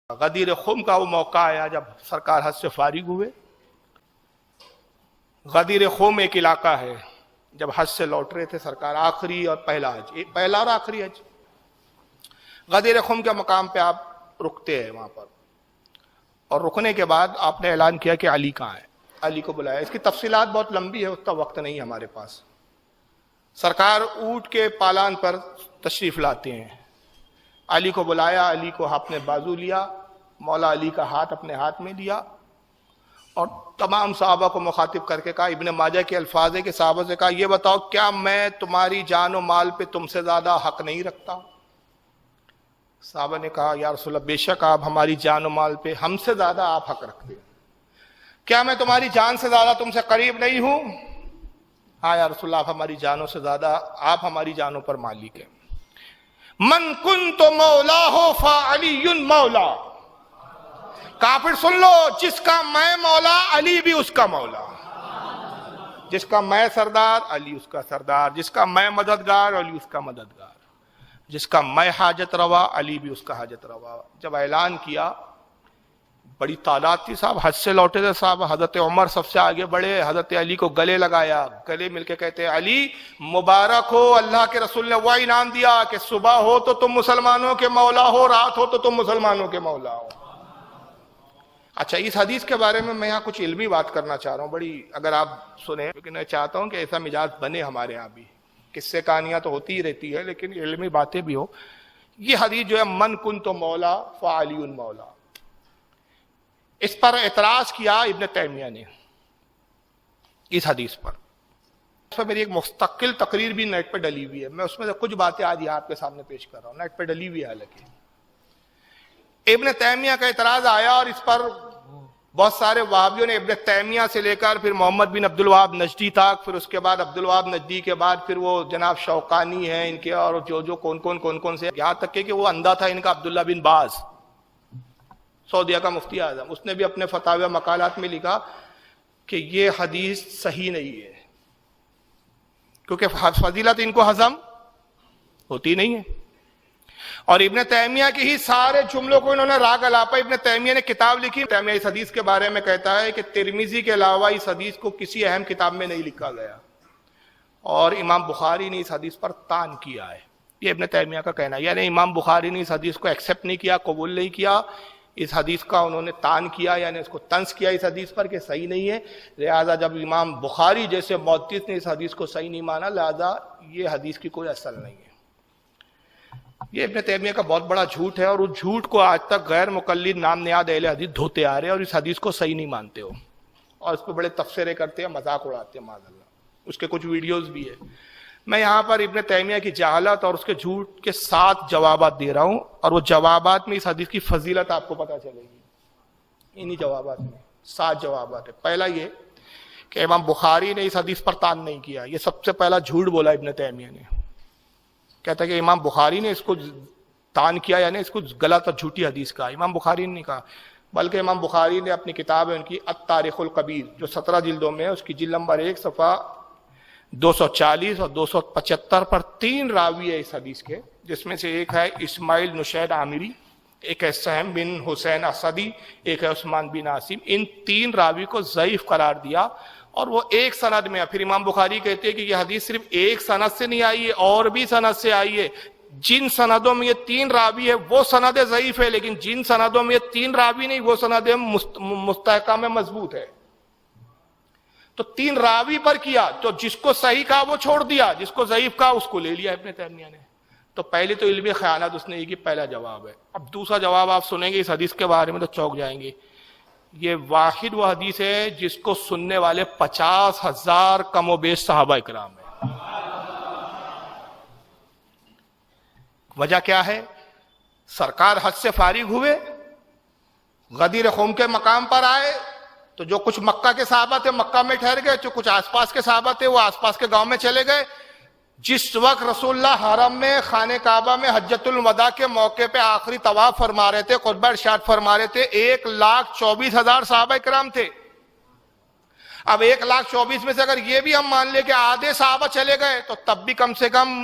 غدیر خم کا وہ موقع آیا جب سرکار حج سے فارغ ہوئے۔ غدیر خم ایک علاقہ ہے، جب حج سے لوٹ رہے تھے سرکار، آخری اور پہلا حج، پہلا اور آخری حج، غدیر خم کے مقام پہ آپ رکتے ہیں وہاں پر، اور رکنے کے بعد آپ نے اعلان کیا کہ علی کہاں ہے، علی کو بلایا۔ اس کی تفصیلات بہت لمبی ہے، اتنا وقت نہیں ہمارے پاس۔ سرکار اونٹ کے پالان پر تشریف لاتے ہیں، علی کو بلایا، علی کو اپنے بازو لیا، مولا علی کا ہاتھ اپنے ہاتھ میں لیا، اور تمام صحابہ کو مخاطب کر کے کہا، ابن ماجہ کے الفاظ ہے کہ صحابہ سے کہا، یہ بتاؤ کیا میں تمہاری جان و مال پہ تم سے زیادہ حق نہیں رکھتا ہوں؟ صحابہ نے کہا، یا رسول اللہ، بے شک آپ ہماری جان و مال پہ ہم سے زیادہ آپ حق رکھتے ہیں، کیا میں تمہاری جان سے زیادہ تم سے قریب نہیں ہوں؟ ہاں یا رسول اللہ، آپ ہماری جانوں سے زیادہ، آپ ہماری جانوں پر مالک ہیں۔ من کنت مولا فعلی مولا، کافر سن لو، جس کا میں مولا علی بھی اس کا مولا، جس کا میں سردار علی اس کا سردار، جس کا میں مددگار علی اس کا مددگار، جس کا میں حاجت روا علی بھی اس کا حاجت روا۔ جب اعلان کیا، بڑی تعداد تھی صاحب، حج سے لوٹے تھے صاحب، حضرت عمر سب سے آگے بڑھے، حضرت علی کو گلے لگایا، گلے مل کے کہتے ہیں، علی مبارک ہو، اللہ کے رسول نے وہ انعام دیا کہ صبح ہو تو تم مسلمانوں کے مولا ہو، رات ہو تو تم مسلمانوں کے مولا ہو۔ اچھا، اس حدیث کے بارے میں یہاں کچھ علمی بات کرنا چاہ رہا ہوں، بڑی، اگر آپ سنیں، لیکن میں چاہتا ہوں کہ ایسا مزاج بنے ہمارے یہاں بھی، قصے کہانیاں تو ہوتی ہی رہتی ہے لیکن علمی باتیں بھی ہو۔ یہ حدیث جو ہے، من کنت مولا فعلی مولا، اس پر اعتراض کیا ابن تیمیہ نے، اس حدیث پر۔ اس پر میری ایک مستقل تقریر بھی نیٹ پہ ڈلی ہوئی ہے، میں اس میں سے کچھ باتیں آج یہاں آپ کے سامنے پیش کر رہا ہوں، نیٹ پہ ڈلی ہوئی ہے حالانکہ۔ ابن تیمیہ کا اعتراض آیا، اور اس پر بہت سارے وہابیوں نے ابن تیمیہ سے لے کر پھر محمد بن عبد الوہاب نجدی تک، پھر اس کے بعد عبد الوہاب نجدی کے بعد پھر وہ جناب شوقانی ہیں ان کے، اور جو کون سے، یہاں تک کہ وہ اندھا تھا ان کا عبداللہ بن باز، سعودیہ کا مفتی اعظم، اس نے بھی اپنے فتاوی مقالات میں لکھا کہ یہ حدیث صحیح نہیں ہے، کیونکہ فضیلت ان کو ہضم ہوتی نہیں ہے۔ اور ابن تیمیہ کے ہی سارے جملوں کو انہوں نے راگ الاپا، ابن تیمیہ نے کتاب لکھی، تیمیہ اس حدیث کے بارے میں کہتا ہے کہ ترمذی کے علاوہ اس حدیث کو کسی اہم کتاب میں نہیں لکھا گیا، اور امام بخاری نے اس حدیث پر طعن کیا ہے، یہ ابن تیمیہ کا کہنا ہے، یعنی امام بخاری نے اس حدیث کو ایکسپٹ نہیں کیا، قبول نہیں کیا، اس حدیث کا انہوں نے طعن کیا، یعنی اس کو طنز کیا اس حدیث پر کہ صحیح نہیں ہے۔ لہذا جب امام بخاری جیسے محدث نے اس حدیث کو صحیح نہیں مانا، لہذا یہ حدیث کی کوئی اصل نہیں ہے۔ یہ ابن تیمیہ کا بہت بڑا جھوٹ ہے، اور اس جھوٹ کو آج تک غیر مقلد نام نہاد اہل حدیث دھوتے آ رہے ہیں، اور اس حدیث کو صحیح نہیں مانتے ہو، اور اس پہ بڑے تبصرے کرتے ہیں، مذاق اڑاتے ہیں، معاذ اللہ، اس کے کچھ ویڈیوز بھی ہیں۔ میں یہاں پر ابن تیمیہ کی جہالت اور اس کے جھوٹ کے 7 جوابات دے رہا ہوں، اور وہ جوابات میں اس حدیث کی فضیلت آپ کو پتہ چلے گی، انہی جوابات میں 7 جوابات ہے۔ پہلا یہ کہ امام بخاری نے اس حدیث پر طعن نہیں کیا، یہ سب سے پہلا جھوٹ بولا ابن تیمیہ نے، کہتا ہے کہ امام بخاری نے اس کو طعن کیا، یعنی اس کو غلط اور جھوٹی حدیث کہا، امام بخاری نے نہیں کہا، بلکہ امام بخاری نے اپنی کتاب ہے ان کی التاریخ الکبیر، جو 17 جلدوں میں ہے، اس کی جلد نمبر 1 صفحہ 240 اور 275 پر 3 راوی ہے اس حدیث کے، جس میں سے ایک ہے اسماعیل نشید عامری، ایک ہے سہم بن حسین اسدی، ایک ہے عثمان بن عاصم، ان 3 راوی کو ضعیف قرار دیا، اور وہ ایک سند میں ہے۔ پھر امام بخاری کہتے ہیں کہ یہ حدیث صرف ایک سند سے نہیں آئی ہے، اور بھی سند سے آئی ہے، جن سندوں میں یہ 3 راوی ہے وہ سند ضعیف ہے، لیکن جن سندوں میں یہ 3 راوی نہیں وہ سند مستحکم میں مضبوط ہے۔ تو 3 راوی پر کیا، تو جس کو صحیح کہا وہ چھوڑ دیا، جس کو ضعیف کہا اس کو لے لیا ابن تیمیہ نے۔ تو پہلی تو علمی خیانت اس نے یہ کہ پہلا جواب ہے۔ اب دوسرا جواب آپ سنیں گے اس حدیث کے بارے میں تو چونک جائیں گے، یہ واحد وہ حدیث ہے جس کو سننے والے 50,000 کم و بیش صحابہ اکرام ہیں۔ وجہ کیا ہے؟ سرکار حج سے فارغ ہوئے، غدیر خم کے مقام پر آئے، تو جو کچھ مکہ کے صحابہ تھے مکہ میں ٹھہر گئے، جو کچھ آس پاس کے صحابہ تھے وہ آس پاس کے گاؤں میں چلے گئے۔ جس وقت رسول اللہ حرم میں خانہ کعبہ میں حجۃ الوداع کے موقع پہ آخری طواف فرما رہے تھے، خطبہ ارشاد فرما رہے تھے، 1,24,000 صحابہ اکرام تھے۔ اب 1,24,000 میں سے اگر یہ بھی ہم مان لیں کہ آدھے صحابہ چلے گئے، تو تب بھی کم سے کم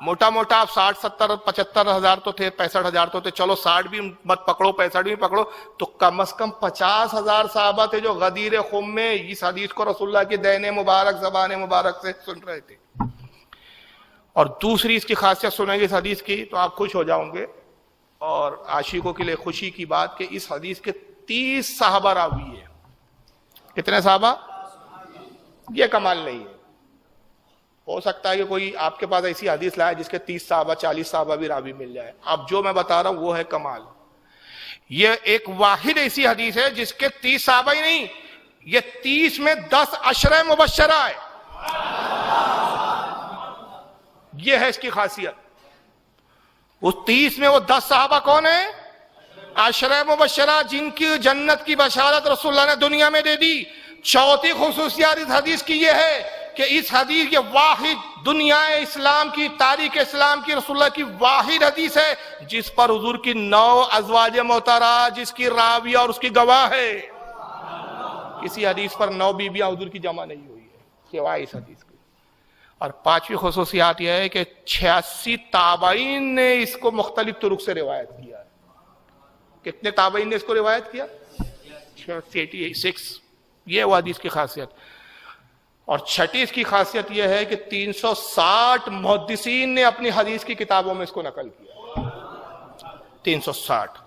موٹا موٹا آپ 60 70 75 ہزار تو تھے, 65 ہزار تو تھے, چلو 60 بھی مت پکڑو 65 بھی پکڑو, تو کم از کم 50 ہزار صحابہ تھے جو غدیر خم میں اس حدیث کو رسول اللہ کی دہن مبارک زبان مبارک سے سن رہے تھے. اور دوسری اس کی خاصیت سنیں گے اس حدیث کی تو آپ خوش ہو جاؤں گے, اور عاشقوں کے لیے خوشی کی بات کہ اس حدیث کے 30 صحابہ راوی ہیں. کتنے صحابہ؟ یہ کمال نہیں ہے. ہو سکتا ہے کہ کوئی آپ کے پاس ایسی حدیث لائے جس کے 30 صحابہ 40 صحابہ بھی راوی مل جائے. اب جو میں بتا رہا ہوں وہ ہے کمال. یہ ایک واحد ایسی حدیث ہے جس کے 30 صحابہ ہی نہیں, یہ 30 میں 10 عشرہ مبشرہ ہے. یہ ہے اس کی خاصیت. اس 30 میں وہ 10 صحابہ کون ہیں؟ عشرہ مبشرہ, جن کی جنت کی بشارت رسول اللہ نے دنیا میں دے دی. چوتھی خصوصیات اس حدیث کی یہ ہے کہ اس حدیث یہ واحد دنیا اسلام کی تاریخ اسلام کی رسول اللہ کی واحد حدیث ہے جس پر حضور کی 9 ازواج محترمہ جس کی راوی اور اس کی گواہ ہے. کسی حدیث پر 9 بیویاں حضور کی جمع نہیں ہوئی ہے سوائے اس حدیث کی. اور 5ویں خصوصیات یہ ہے کہ 86 تابعین نے اس کو مختلف طرق سے روایت کیا ہے. کتنے تابعین نے اس کو روایت کیا؟ 86. یہ وہ حدیث کی خاصیت. اور چھٹی اس کی خاصیت یہ ہے کہ 360 محدثین نے اپنی حدیث کی کتابوں میں اس کو نقل کیا. 360.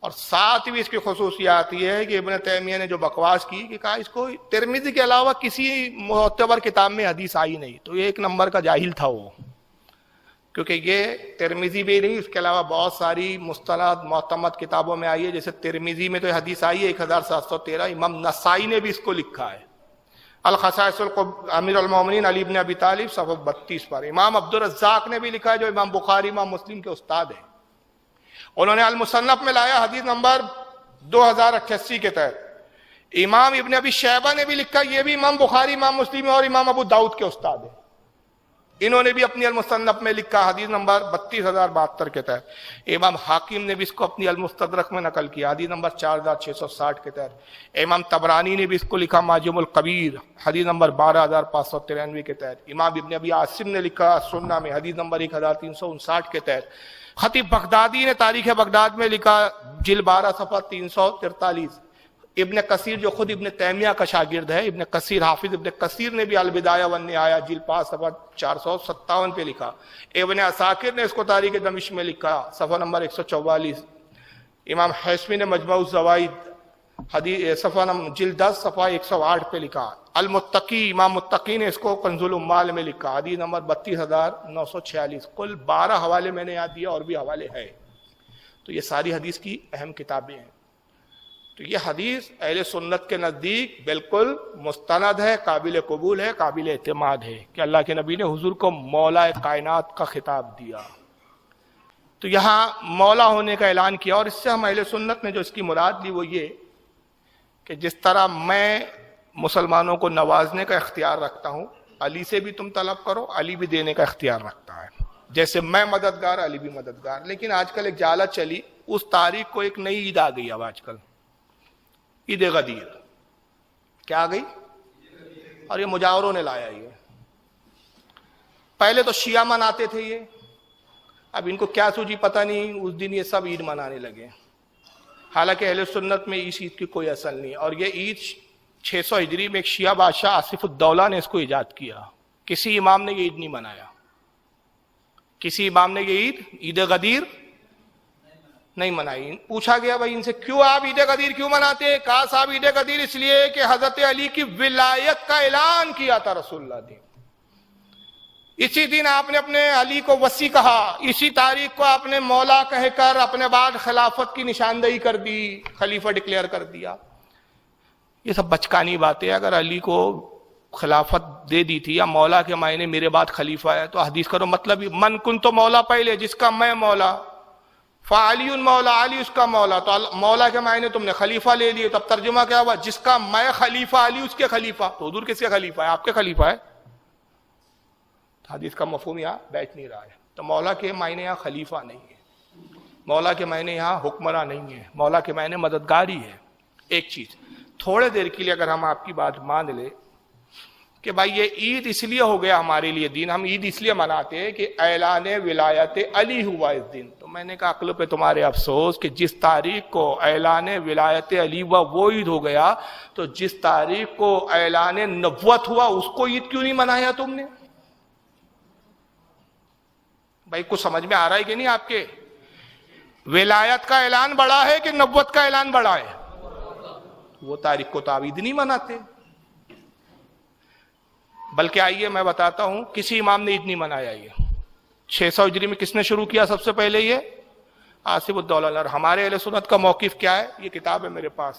اور 7ویں اس کی خصوصیات یہ ہے کہ ابن تیمیہ نے جو بکواس کی کہ کہا اس کو ترمذی کے علاوہ کسی معتبر کتاب میں حدیث آئی نہیں, تو یہ ایک نمبر کا جاہل تھا وہ, کیونکہ یہ ترمذی بھی نہیں, اس کے علاوہ بہت ساری مستند معتمد کتابوں میں آئی ہے. جیسے ترمذی میں تو یہ حدیث آئی ہے 1713, امام نسائی نے بھی اس کو لکھا ہے الخصائص امیر المومنین علی بن ابی طالب صفحہ 32 پر. امام عبدالرزاق نے بھی لکھا ہے جو امام بخاری امام مسلم کے استاد ہیں. انہوں نے المصنف میں لایا حدیث نمبر 2088 کے تحت. امام ابن ابی شیبہ نے بھی لکھا, یہ بھی امام بخاری امام مسلم اور امام ابو داؤد کے استاد ہیں. انہوں نے بھی اپنی المصنف میں لکھا حدیث نمبر 32072 کے تحت. امام حاکم نے بھی اس کو اپنی المستدرک میں نقل کیا حدیث نمبر 4660 کے تحت. امام طبرانی نے بھی اس کو لکھا معجم الکبیر حدیث نمبر 12593 کے تحت. امام ابن ابی عاصم نے لکھا سنہ میں حدیث نمبر 1359 کے تحت. خطیب بغدادی نے تاریخ بغداد میں لکھا جلد 12 صفحہ 343. ابن کثیر جو خود ابن تیمیہ کا شاگرد ہے, ابن کثیر حافظ ابن کثیر نے بھی البدایہ والنہایہ جلد 5 صفحہ 457 پہ لکھا. ابن عساکر نے اس کو تاریخ دمشق میں لکھا صفحہ نمبر 144. امام حیثمی نے مجموع الزوائد صفحہ جلد 10 صفحہ 108 پہ لکھا. المتقی امام متقی نے اس کو کنز الامال میں لکھا حدیث نمبر 32946. کل 12 حوالے میں نے یاد دیا اور بھی حوالے ہیں. تو یہ ساری حدیث کی اہم کتابیں ہیں. تو یہ حدیث اہل سنت کے نزدیک بالکل مستند ہے, قابل قبول ہے, قابل اعتماد ہے کہ اللہ کے نبی نے حضور کو مولا کائنات کا خطاب دیا. تو یہاں مولا ہونے کا اعلان کیا, اور اس سے ہم اہل سنت نے جو اس کی مراد لی وہ یہ کہ جس طرح میں مسلمانوں کو نوازنے کا اختیار رکھتا ہوں, علی سے بھی تم طلب کرو, علی بھی دینے کا اختیار رکھتا ہے. جیسے میں مددگار, علی بھی مددگار. لیکن آج کل ایک جالت چلی, اس تاریخ کو ایک نئی عید آ گئی. اب آج کل عید غدیر کیا آ گئی, اور یہ مجاوروں نے لایا. یہ پہلے تو شیعہ مناتے تھے یہ, اب ان کو کیا سوجی پتہ نہیں, اس دن یہ سب عید منانے لگے. حالانکہ اہل سنت میں اس عید کی کوئی اصل نہیں. اور یہ عید 600 ہجری میں ایک شیعہ بادشاہ آصف الدولہ نے اس کو ایجاد کیا. کسی امام نے یہ عید نہیں منایا. کسی امام نے یہ عید غدیر نہیں منائی. پوچھا گیا بھائی ان سے کیوں آپ عید غدیر کیوں مناتے؟ کہا صاحب عید غدیر اس لیے کہ حضرت علی کی ولایت کا اعلان کیا تھا رسول اللہ نے. اسی دن آپ نے اپنے علی کو وصی کہا, اسی تاریخ کو آپ نے مولا کہہ کر اپنے بعد خلافت کی نشاندہی کر دی, خلیفہ ڈکلیئر کر دیا. یہ سب بچکانی باتیں. اگر علی کو خلافت دے دی تھی یا مولا کے معنی میرے بعد خلیفہ ہے تو حدیث کرو مطلب من کن تو مولا پہلے, جس کا میں مولا, فعلی مولا, علی اس کا مولا. تو مولا کے معنی تم نے خلیفہ لے لیے, تب ترجمہ کیا ہوا؟ جس کا میں خلیفہ, علی اس کے خلیفہ. تو حضور کس کے خلیفہ ہے؟ آپ کے خلیفہ ہے. حدیث کا مفہوم یہاں بیٹھ نہیں رہا ہے. تو مولا کے معنی یہاں خلیفہ نہیں ہے, مولا کے معنی یہاں حکمراں نہیں ہے, مولا کے معنی مددگاری ہے. ایک چیز تھوڑے دیر کے لیے اگر ہم آپ کی بات مان لیں کہ بھائی یہ عید اس لیے ہو گیا ہمارے لیے دن، ہم عید اس لیے مناتے ہیں کہ اعلان ولایت علی ہوا اس دن. تو میں نے کہا عقل پہ تمہارے افسوس کہ جس تاریخ کو اعلان ولایت علی ہوا وہ عید ہو گیا، تو جس تاریخ کو اعلان نبوت ہوا اس کو عید کیوں نہیں منایا تم نے؟ بھائی کچھ سمجھ میں آ رہا ہے کہ نہیں آپ کے؟ ولایت کا اعلان بڑا ہے کہ نبوت کا اعلان بڑا ہے؟ وہ تاریخ کو تو آپ عید نہیں مناتے. بلکہ آئیے میں بتاتا ہوں، کسی امام نے عید نہیں منایا. یہ 600 ہجری میں کس نے شروع کیا سب سے پہلے؟ یہ آصف الدولہ. اور ہمارے اہل سنت کا موقف کیا ہے؟ یہ کتاب ہے میرے پاس،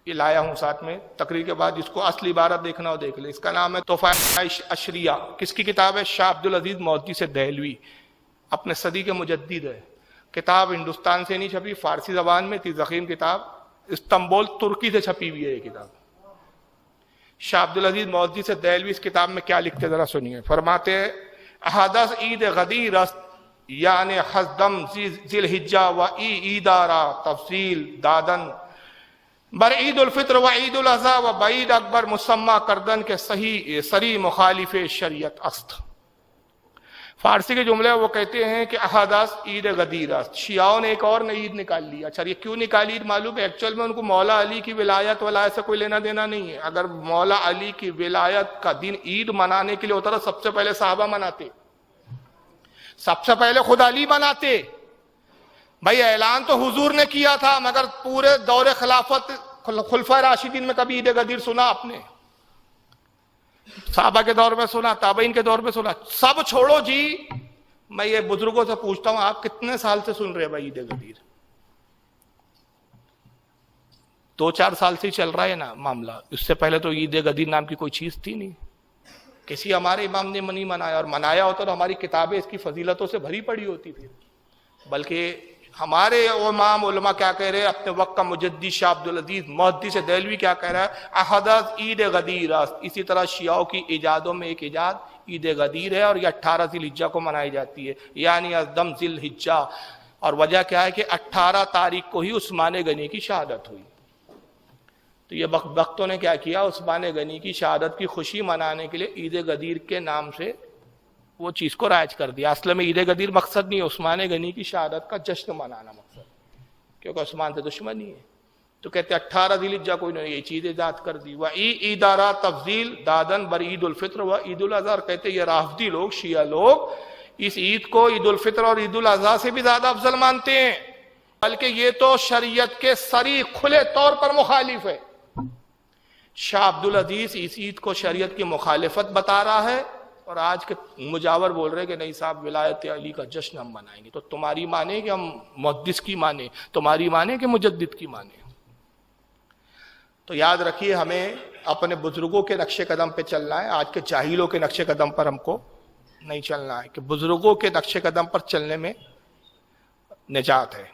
یہ لایا ہوں ساتھ میں. تقریر کے بعد جس کو اصل عبارت دیکھنا ہو دیکھ لے. اس کا نام ہے تحفہ اشریہ. کس کی کتاب ہے؟ شاہ عبدالعزیز محدث دہلوی، اپنے صدی کے مجدد ہے. کتاب ہندوستان سے نہیں چھپی، فارسی زبان میں تھی، ضخیم کتاب. استنبول ترکی سے چھپی ہوئی ہے یہ کتاب. شاہ عبدالعزیز محدث دہلوی اس کتاب میں کیا لکھتے ذرا سنیے. فرماتے ہیں احدث عید غدیر است یعنی حزدم ذی الحجہ و عیدارا تفصیل دادن بر عید الفطر و عید الاضحیٰ و بعید اکبر مسمى کردن کے صحیح سری مخالف شریعت است. فارسی کے جملے وہ کہتے ہیں کہ احدث عید غدیر است. شیعوں نے ایک اور نئی عید نکال لی. اچھا یہ کیوں نکالی عید معلوم ہے؟ ایکچوئل میں ان کو مولا علی کی ولایت سے کوئی لینا دینا نہیں ہے. اگر مولا علی کی ولایت کا دن عید منانے کے لیے ہوتا تو سب سے پہلے صحابہ مناتے، سب سے پہلے خود علی مناتے. بھائی اعلان تو حضور نے کیا تھا، مگر پورے دور خلافت خلفائے راشدین میں کبھی عید غدیر سنا آپ نے؟ صحابہ کے دور میں سنا، تابعین کے دور میں سنا. سب چھوڑو جی، میں یہ بزرگوں سے پوچھتا ہوں آپ کتنے سال سے سن رہے بھائی عید غدیر؟ 2-4 سال سے ہی چل رہا ہے نا معاملہ. اس سے پہلے تو عید غدیر نام کی کوئی چیز تھی نہیں. کسی ہمارے امام نے نہیں منایا، اور منایا ہوتا تو ہماری کتابیں اس کی فضیلتوں سے بھری پڑی ہوتی تھی. بلکہ ہمارے امام علماء کیا کہہ رہے ہیں؟ اپنے وقت کا مجدد شاہ عبدالعزیز محدث دہلوی کیا کہہ رہا ہے؟ احدث عید غدیر است. اسی طرح شیعوں کی ایجادوں میں ایک ایجاد عید غدیر ہے، اور یہ 18 ذی الحجہ کو منائی جاتی ہے، یعنی ازدم ذی الحجہ. اور وجہ کیا ہے کہ 18 تاریخ کو ہی عثمان غنی کی شہادت ہوئی. تو یہ وقتوں نے کیا کیا؟ عثمان غنی کی شہادت کی خوشی منانے کے لیے عید غدیر کے نام سے وہ چیز کو رائج کر دیا. اصل میں عید غدیر مقصد نہیں ہے، عثمان غنی کی شہادت کا جشن منانا مقصد، کیونکہ عثمان سے دشمنی ہے. تو کہتے 18 ذی الحجہ کوئی نے یہ چیز ایجاد کر دی. وَعِیدَارَ تفضیل دادن بر عید الفطر و عید الاضحیٰ. کہتے یہ رافضی لوگ، شیعہ لوگ اس عید کو عید الفطر اور عید الاضحیٰ سے بھی زیادہ افضل مانتے ہیں، بلکہ یہ تو شریعت کے صریح کھلے طور پر مخالف ہے. شاہ عبدالعزیز اس عید کو شریعت کی مخالفت بتا رہا ہے، اور آج کے مجاور بول رہے کہ نہیں صاحب ولایت علی کا جشن ہم منائیں گے. تو تمہاری مانے کہ ہم محدث کی مانے، تمہاری مانے کہ مجدد کی مانے. تو یاد رکھیے ہمیں اپنے بزرگوں کے نقش قدم پہ چلنا ہے، آج کے جاہلوں کے نقش قدم پر ہم کو نہیں چلنا ہے. کہ بزرگوں کے نقش قدم پر چلنے میں نجات ہے.